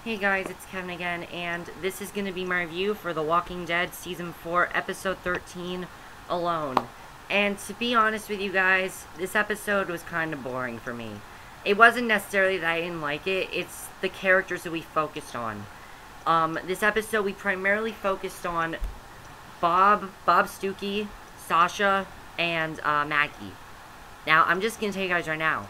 Hey guys, it's Kevin again, and this is going to be my review for The Walking Dead Season 4, Episode 13, Alone. And to be honest with you guys, this episode was kind of boring for me. It wasn't necessarily that I didn't like it, it's the characters that we focused on. This episode we primarily focused on Bob Stuckey, Sasha, and Maggie. Now, I'm just going to tell you guys right now,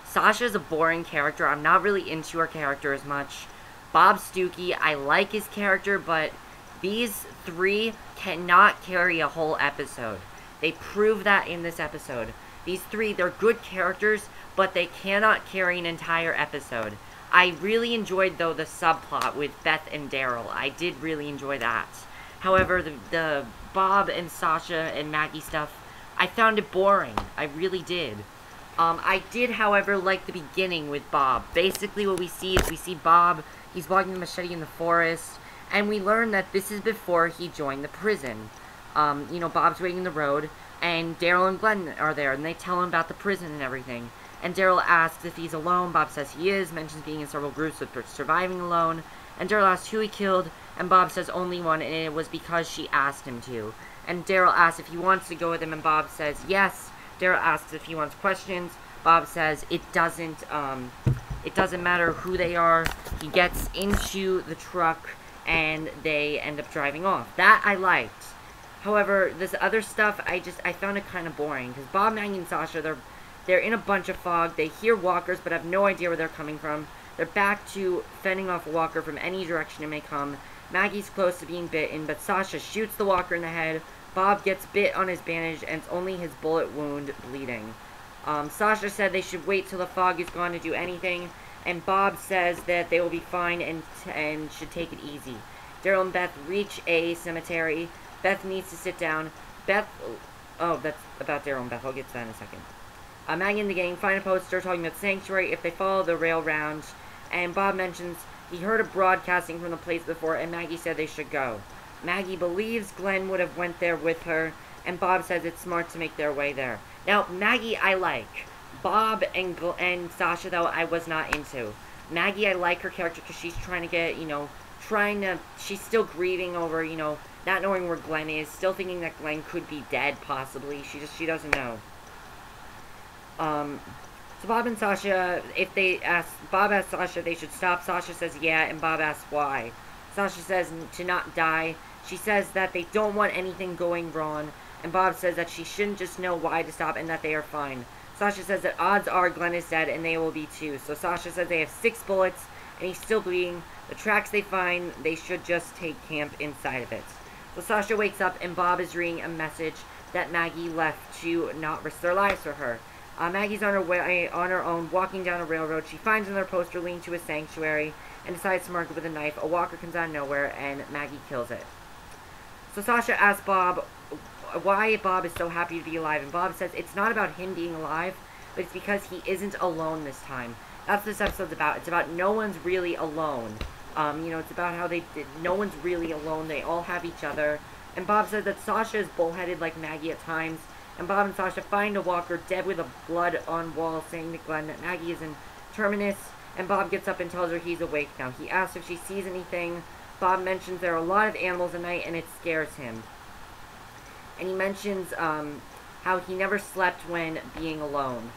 Sasha's a boring character. I'm not really into her character as much. Bob Stuckey, I like his character, but these three cannot carry a whole episode. They prove that in this episode. These three, they're good characters, but they cannot carry an entire episode. I really enjoyed, though, the subplot with Beth and Daryl. I did really enjoy that. However, the Bob and Sasha and Maggie stuff, I found it boring. I really did. I did, however, like the beginning with Bob. Basically, what we see is Bob, he's walking the machete in the forest, and we learn that this is before he joined the prison. Bob's waiting in the road, and Daryl and Glen are there, and they tell him about the prison and everything. And Daryl asks if he's alone. Bob says he is, mentions being in several groups but surviving alone. And Daryl asks who he killed, and Bob says only one, and it was because she asked him to. And Daryl asks if he wants to go with him, and Bob says yes. Daryl asks if he wants questions. Bob says it doesn't matter who they are. He gets into the truck, and they end up driving off. That I liked. However, this other stuff, I found it kind of boring. Because Bob, Maggie, and Sasha, they're in a bunch of fog. They hear walkers, but have no idea where they're coming from. They're back to fending off a walker from any direction it may come. Maggie's close to being bitten, but Sasha shoots the walker in the head. Bob gets bit on his bandage, and it's only his bullet wound bleeding. Sasha said they should wait till the fog is gone to do anything, and Bob says that they will be fine and should take it easy. Daryl and Beth reach a cemetery. Beth needs to sit down. That's about Daryl and Beth. I'll get to that in a second. Maggie and the gang find a poster talking about Sanctuary if they follow the rail round, and Bob mentions he heard a broadcasting from the place before, and Maggie said they should go. Maggie believes Glen would have went there with her, and Bob says it's smart to make their way there. Now, Maggie I like. Bob and Sasha, though, I was not into. Maggie, I like her character because she's trying to get, she's still grieving over, not knowing where Glen is, still thinking that Glen could be dead, possibly. She doesn't know. So Bob and Sasha, Bob asks Sasha if they should stop. Sasha says yeah, and Bob asks why. Sasha says to not die. She says that they don't want anything going wrong, and Bob says that she shouldn't just know why to stop and that they are fine. Sasha says that odds are Glen is dead and they will be too. So Sasha says they have 6 bullets and he's still bleeding. The tracks they find, they should just take camp inside of it. So Sasha wakes up and Bob is reading a message that Maggie left to not risk their lives for her. Maggie's on her way, on her own, walking down a railroad. She finds another poster leading to a sanctuary and decides to mark it with a knife. A walker comes out of nowhere and Maggie kills it. So Sasha asks Bob why Bob is so happy to be alive, and Bob says it's not about him being alive, but it's because he isn't alone this time. That's what this episode's about. It's about no one's really alone. It's about how no one's really alone. They all have each other. And Bob says that Sasha is bullheaded like Maggie at times, and Bob and Sasha find a walker dead with a blood on wall, saying to Glen that Maggie is in Terminus, and Bob gets up and tells her he's awake now. He asks if she sees anything. Bob mentions there are a lot of animals at night, and it scares him. And he mentions how he never slept when being alone.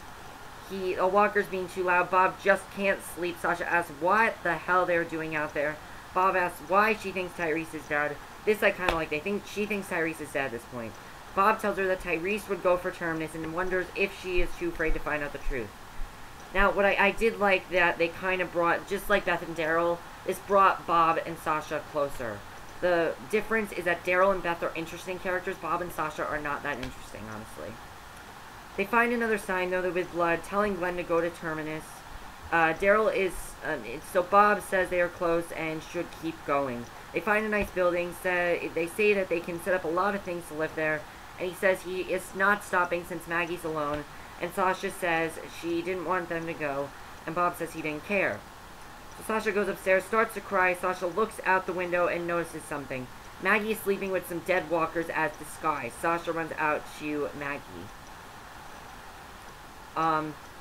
A walker's being too loud. Bob just can't sleep. Sasha asks what the hell they're doing out there. Bob asks why she thinks Tyrese is dead. This I kind of like. She thinks Tyrese is dead at this point. Bob tells her that Tyrese would go for Terminus and wonders if she is too afraid to find out the truth. Now, what I did like that they kind of brought, just like Beth and Daryl, this brought Bob and Sasha closer. The difference is that Daryl and Beth are interesting characters. Bob and Sasha are not that interesting, honestly. They find another sign, though, with blood, telling Glen to go to Terminus. Daryl is, so Bob says they are close and should keep going. They find a nice building. They say that they can set up a lot of things to live there. And he says he is not stopping since Maggie's alone. And Sasha says she didn't want them to go. And Bob says he didn't care. So Sasha goes upstairs, starts to cry. Sasha looks out the window and notices something. Maggie is sleeping with some dead walkers as disguise. Sasha runs out to Maggie.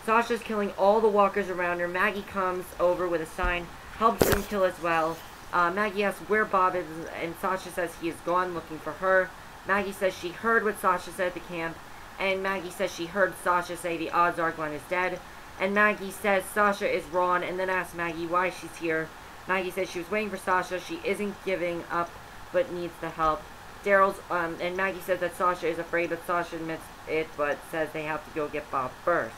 Sasha's killing all the walkers around her. Maggie comes over with a sign, helps them kill as well. Maggie asks where Bob is, and Sasha says he is gone looking for her. Maggie says she heard what Sasha said at the camp, and Maggie says she heard Sasha say the odds are Glen is dead. And Maggie says Sasha is wrong, and then asks Maggie why she's here. Maggie says she was waiting for Sasha. She isn't giving up, but needs the help. Daryl's, and Maggie says that Sasha is afraid, but Sasha admits it, but says they have to go get Bob first.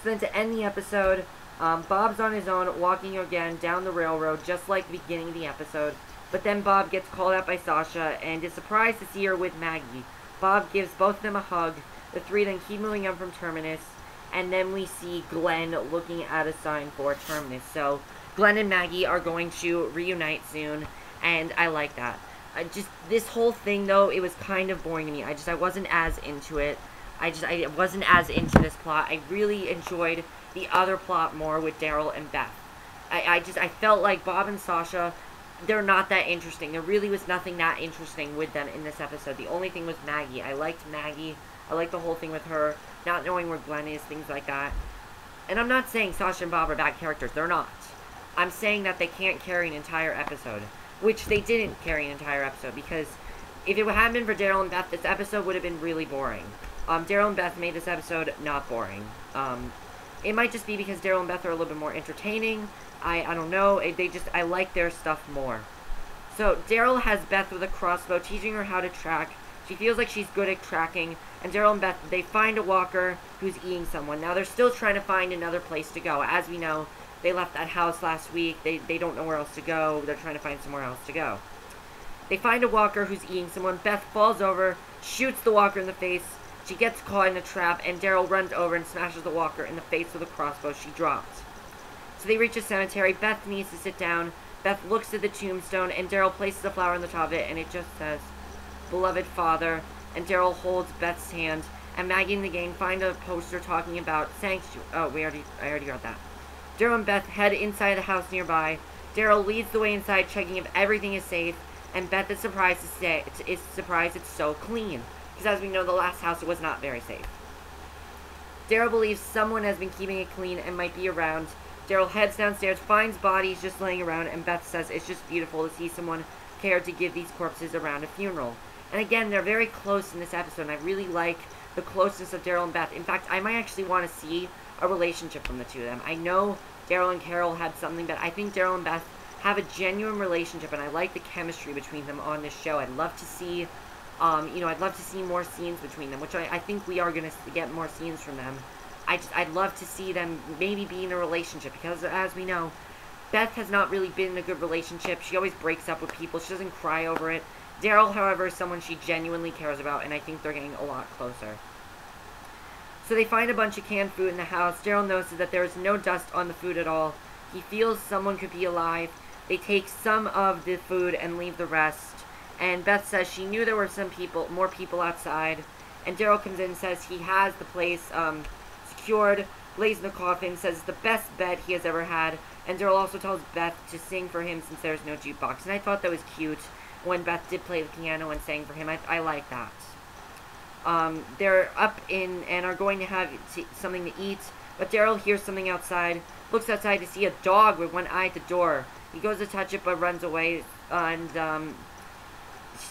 So then to end the episode, Bob's on his own, walking again down the railroad, just like the beginning of the episode. But then Bob gets called out by Sasha, and is surprised to see her with Maggie. Bob gives both of them a hug. The three then keep moving on from Terminus, and then we see Glen looking at a sign for Terminus. So Glen and Maggie are going to reunite soon, and I like that. This whole thing, though, it was kind of boring to me. I wasn't as into it. I wasn't as into this plot. I really enjoyed the other plot more with Daryl and Beth. I felt like Bob and Sasha, they're not that interesting. There really was nothing that interesting with them in this episode. The only thing was Maggie. I liked Maggie. I liked the whole thing with her, not knowing where Glen is, things like that. And I'm not saying Sasha and Bob are bad characters. They're not. I'm saying that they can't carry an entire episode, which they didn't carry an entire episode, because if it hadn't been for Daryl and Beth, this episode would have been really boring. Daryl and Beth made this episode not boring. It might just be because Daryl and Beth are a little bit more entertaining. I don't know. I like their stuff more. So, Daryl has Beth with a crossbow, teaching her how to track. She feels like she's good at tracking. And Daryl and Beth, they find a walker who's eating someone. Now, they're still trying to find another place to go. As we know, they left that house last week. They don't know where else to go. They're trying to find somewhere else to go. They find a walker who's eating someone. Beth falls over, shoots the walker in the face. She gets caught in a trap, and Daryl runs over and smashes the walker in the face with a crossbow she dropped. So they reach a cemetery. Beth needs to sit down. Beth looks at the tombstone, and Daryl places a flower on the top of it, and it just says, "Beloved Father," and Daryl holds Beth's hand, and Maggie and the gang find a poster talking about sanctuary. Oh, I already got that. Daryl and Beth head inside the house nearby. Daryl leads the way inside, checking if everything is safe, and Beth is surprised it's so clean, because as we know, the last house was not very safe. Daryl believes someone has been keeping it clean and might be around. Daryl heads downstairs, finds bodies just laying around, and Beth says it's just beautiful to see someone care to give these corpses around a funeral. And again, they're very close in this episode, and I really like the closeness of Daryl and Beth. In fact, I might actually want to see a relationship from the two of them. I know Daryl and Carol had something, but I think Daryl and Beth have a genuine relationship, and I like the chemistry between them on this show. I'd love to see, I'd love to see more scenes between them, which I think we are going to get more scenes from them. I'd love to see them maybe be in a relationship, because as we know, Beth has not really been in a good relationship. She always breaks up with people. She doesn't cry over it. Daryl, however, is someone she genuinely cares about, and I think they're getting a lot closer. So they find a bunch of canned food in the house. Daryl notices that there is no dust on the food at all. He feels someone could be alive. They take some of the food and leave the rest. And Beth says she knew there were more people outside. And Daryl comes in and says he has the place secured, lays in the coffin, says it's the best bed he has ever had. And Daryl also tells Beth to sing for him since there's no jukebox. And I thought that was cute when Beth did play the piano and sang for him. I like that. They're up in and are going to have something to eat, but Daryl hears something outside, looks outside to see a dog with one eye at the door. He goes to touch it but runs away, and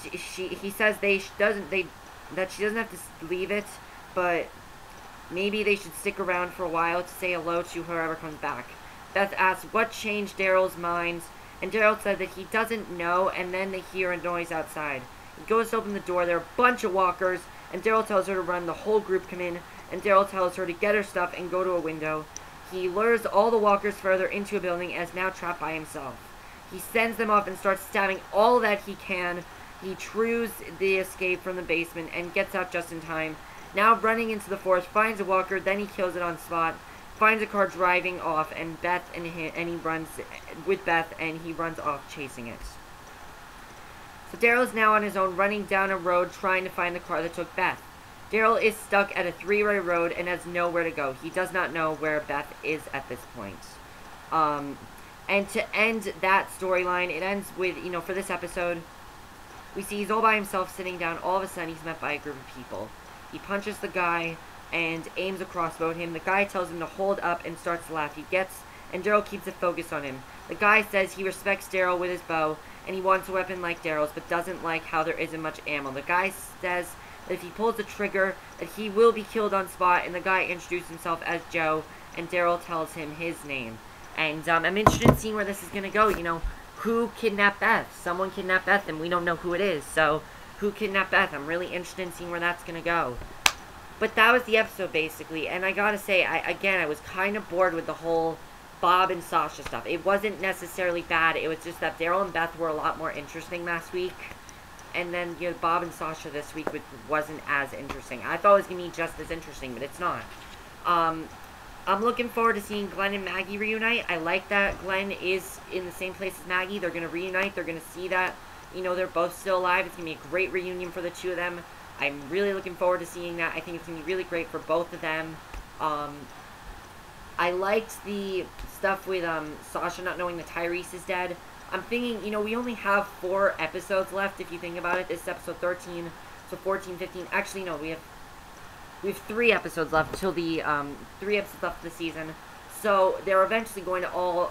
he says that she doesn't have to leave it, but maybe they should stick around for a while to say hello to whoever comes back. Beth asks what changed Daryl's mind, and Daryl said that he doesn't know, and then they hear a noise outside. He goes to open the door. There are a bunch of walkers, and Daryl tells her to run. The whole group come in, and Daryl tells her to get her stuff and go to a window. He lures all the walkers further into a building and is now trapped by himself. He sends them off and starts stabbing all that he can. He trues the escape from the basement and gets out just in time. Now running into the forest, finds a walker, then he kills it on spot. Finds a car driving off, and he runs with Beth, and he runs off chasing it. So Daryl is now on his own, running down a road, trying to find the car that took Beth. Daryl is stuck at a three-way road and has nowhere to go. He does not know where Beth is at this point. And to end that storyline, it ends with, for this episode, we see he's all by himself sitting down. All of a sudden, he's met by a group of people. He punches the guy and aims a crossbow at him. The guy tells him to hold up and starts to laugh. And Daryl keeps a focus on him. The guy says he respects Daryl with his bow, and he wants a weapon like Daryl's, but doesn't like how there isn't much ammo. The guy says that if he pulls the trigger, that he will be killed on spot, and the guy introduces himself as Joe, and Daryl tells him his name. And I'm interested in seeing where this is going to go. You know, who kidnapped Beth? Someone kidnapped Beth, and we don't know who it is. So, who kidnapped Beth? I'm really interested in seeing where that's going to go. But that was the episode, basically. And I gotta say, I was kind of bored with the whole Bob and Sasha stuff. It wasn't necessarily bad. It was just that Daryl and Beth were a lot more interesting last week. And then, you know, Bob and Sasha this week wasn't as interesting. I thought it was going to be just as interesting, but it's not. I'm looking forward to seeing Glen and Maggie reunite. I like that Glen is in the same place as Maggie. They're going to reunite. They're going to see that, you know, they're both still alive. It's going to be a great reunion for the two of them. I'm really looking forward to seeing that. I think it's going to be really great for both of them. I liked the stuff with Sasha not knowing that Tyrese is dead. I'm thinking, you know, we only have 4 episodes left, if you think about it. This is episode 13, so 14, 15. Actually, no, we have 3 episodes left till the 3 episodes left of the season. So they're eventually going to all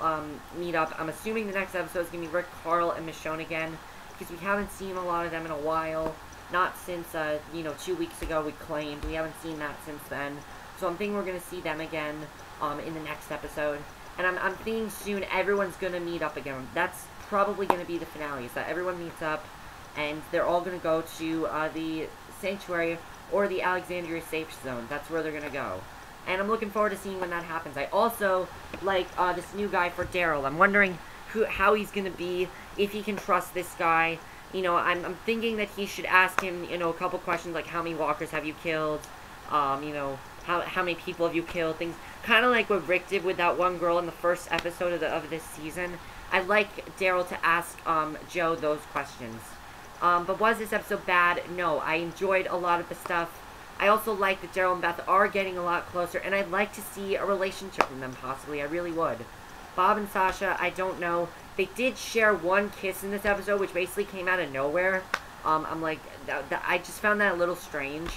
meet up. I'm assuming the next episode is going to be Rick, Carl, and Michonne again, because we haven't seen a lot of them in a while. Not since, you know, 2 weeks ago we claimed. We haven't seen that since then. So I'm thinking we're going to see them again in the next episode. And I'm thinking soon everyone's going to meet up again. That's probably going to be the finale, is that everyone meets up, and they're all going to go to the Sanctuary or the Alexandria Safe Zone. That's where they're going to go. And I'm looking forward to seeing when that happens. I also like this new guy for Daryl. I'm wondering how he's going to be, if he can trust this guy. You know, I'm thinking that he should ask him, you know, a couple questions like how many walkers have you killed, you know, how many people have you killed, things kind of like what Rick did with that one girl in the first episode of this season. I'd like Daryl to ask Joe those questions. But was this episode bad? No, I enjoyed a lot of the stuff. I also like that Daryl and Beth are getting a lot closer, and I'd like to see a relationship from them, possibly. I really would. Bob and Sasha, I don't know. They did share one kiss in this episode, which basically came out of nowhere. I'm like, I just found that a little strange.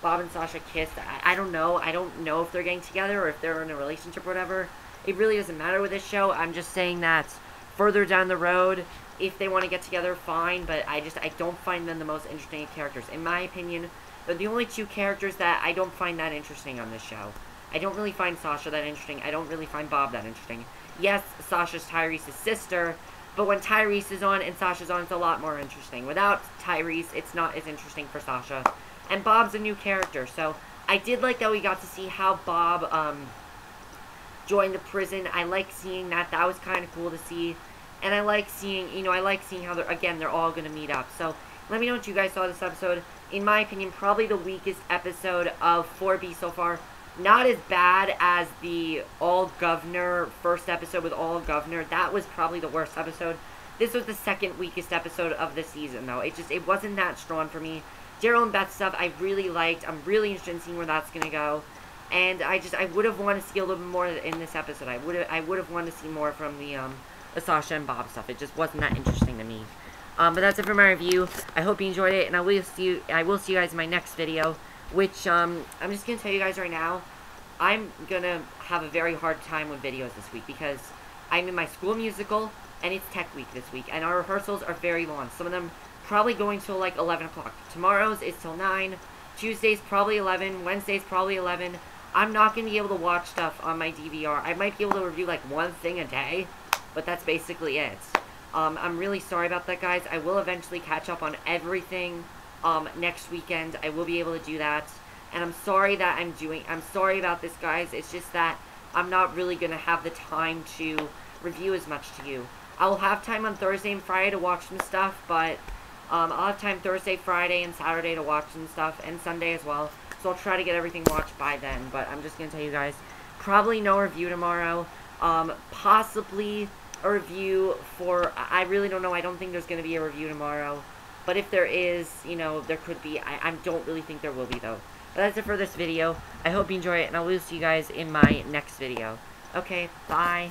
Bob and Sasha kissed. I don't know. I don't know if they're getting together or if they're in a relationship or whatever. It really doesn't matter with this show. I'm just saying that further down the road, if they want to get together, fine. But I don't find them the most interesting characters. In my opinion, they're the only 2 characters that I don't find that interesting on this show. I don't really find Sasha that interesting. I don't really find Bob that interesting. Yes, Sasha's Tyrese's sister, but when Tyrese is on and Sasha's on, it's a lot more interesting. Without Tyrese, it's not as interesting for Sasha. And Bob's a new character, so I did like that we got to see how Bob joined the prison. I like seeing that. That was kind of cool to see. And I like seeing, you know, how they're all going to meet up. So let me know what you guys saw this episode. In my opinion, probably the weakest episode of 4B so far. Not as bad as the All-Governor first episode with All-Governor. That was probably the worst episode. This was the second weakest episode of the season, though. It wasn't that strong for me. Daryl and Beth stuff I really liked. I'm really interested in seeing where that's going to go. And I would have wanted to see a little bit more in this episode. I would have wanted to see more from the Sasha and Bob stuff. It just wasn't that interesting to me. But that's it for my review. I hope you enjoyed it, and I will see you guys in my next video. Which, I'm just going to tell you guys right now, I'm going to have a very hard time with videos this week because I'm in my school musical, and it's tech week this week, and our rehearsals are very long. Some of them probably going till like 11 o'clock. Tomorrow's is till 9, Tuesday's probably 11, Wednesday's probably 11. I'm not going to be able to watch stuff on my DVR. I might be able to review like one thing a day, but that's basically it. I'm really sorry about that, guys. I will eventually catch up on everything next weekend. I will be able to do that. And I'm sorry about this, guys. It's just that I'm not really going to have the time to review as much to you. I'll have time on Thursday and Friday to watch some stuff, but I'll have time Thursday, Friday, and Saturday to watch some stuff, and Sunday as well. So I'll try to get everything watched by then, but I'm just going to tell you guys, probably no review tomorrow. Possibly a review for, I really don't know. I don't think there's going to be a review tomorrow. But if there is, you know, there could be. I don't really think there will be, though. But that's it for this video. I hope you enjoy it, and I will see you guys in my next video. Okay, bye.